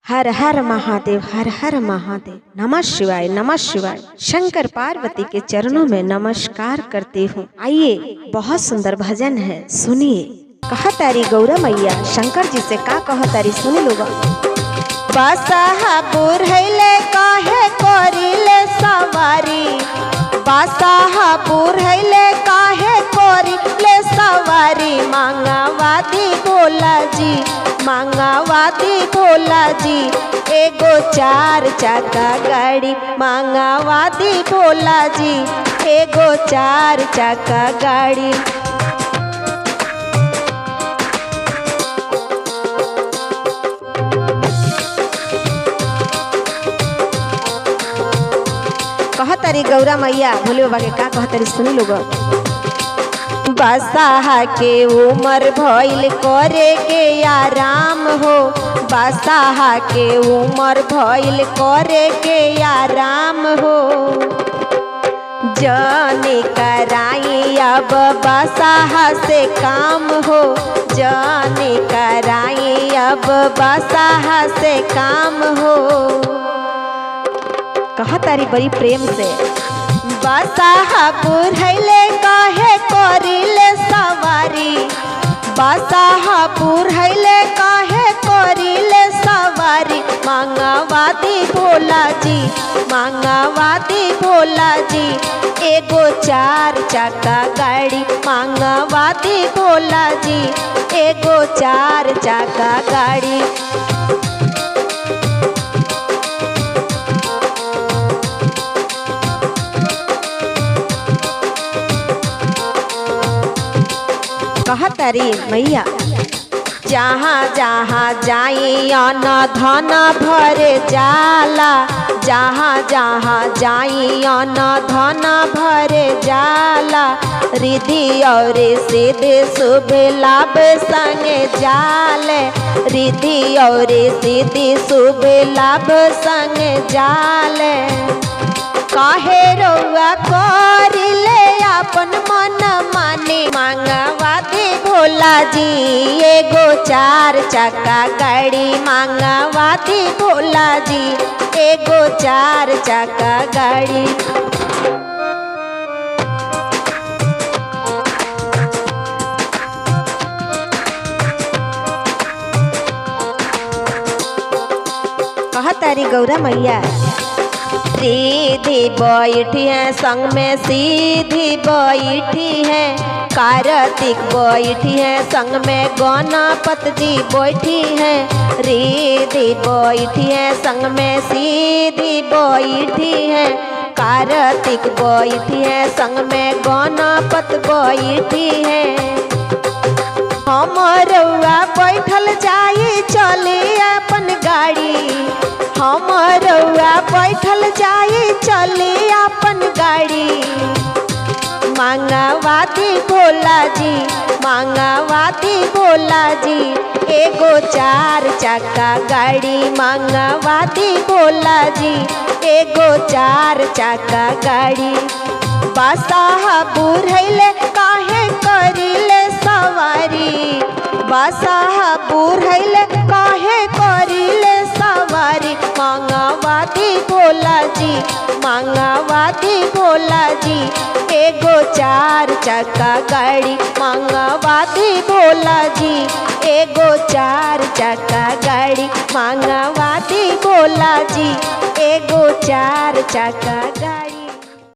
हर हर महादेव, हर हर महादेव। नमः शिवाय, नमः शिवाय। शंकर पार्वती के चरणों में नमस्कार करती हूँ। आइए, बहुत सुंदर भजन है, सुनिए। कहा तारी गौरा मैया शंकर जी से का कहा तारी, सुन लोगा। बासाहापुर हैले काहे कोरिले सवारी, बासाहापुर हैले काहे कोरिले सवारी। मांगावादी भोला जी, मांगावादी भोला जी, एगो 4 चक्का गाड़ी। मांगावादी भोला जी, एगो 4 चक्का गाड़ी। कहा तारी गौरा मैया भोले बाबा के का कहा तारी, सुनी लोग। बादशाह के उमर भइल करे के आराम हो, बादशाह के उमर भइल करे के आराम हो। जाने कराई अब बादशाह से काम हो, जाने कराई अब बादशाह से काम हो। कहा तारी बड़ी प्रेम से। बासाहापुर हैले काहे कोरिले सवारी, बासाहापुर हैले काहे कोरिले सवारी। मांगावादी भोला जी, मांगावादी भोला जी, एगो 4 चक्का गाड़ी। मांगावादी भोला जी, एगो 4 चक्का गाड़ी। कहा तारी मैया जहाँ जहाँ जाई अन्न धन भर जाला, जहाँ जहाँ जाई अन्न धन भर जाला। रिद्धि और सिद्धि शुभ लाभ संगे जाले, रिद्धि और सिद्धि शुभ लाभ संगे जाले। काहे रउआ करिले अपन मन माने। मांगावादी भोला जी, एगो 4 चक्का गाड़ी। मांगावादी भोला जी, एगो 4 चक्का गाड़ी। कहा तारी गौरा मैया सीधी बैठी है संग में, सीधी बैठी है कार्तिक बैठी है संग में, गणपत जी बैठी है। रिद्धि बैठी है संग में, सीधी बैठी है कार्तिक बैठी है संग में, गणपत बैठी है। हमरउआ बैठल जाई चले अपन गाड़ी, हमरउआ बैठल जाई चले अपन गाड़ी। मांगावादी भोला जी, मांगावादी भोला जी, एगो 4 चक्का गाड़ी। मांगावादी भोला जी, एगो 4 चक्का गाड़ी। बासाहापुर हैले काहे करिले सवारी, बासाहापुर हैले काहे करिले सवारी। मांगावादी भोला जी, मांगावादी भोला जी, एगो 4 चक्का गाड़ी। मांगावादी भोला जी, एगो 4 चक्का गाड़ी। मांगावादी भोला जी, एगो 4 चक्का गाड़ी।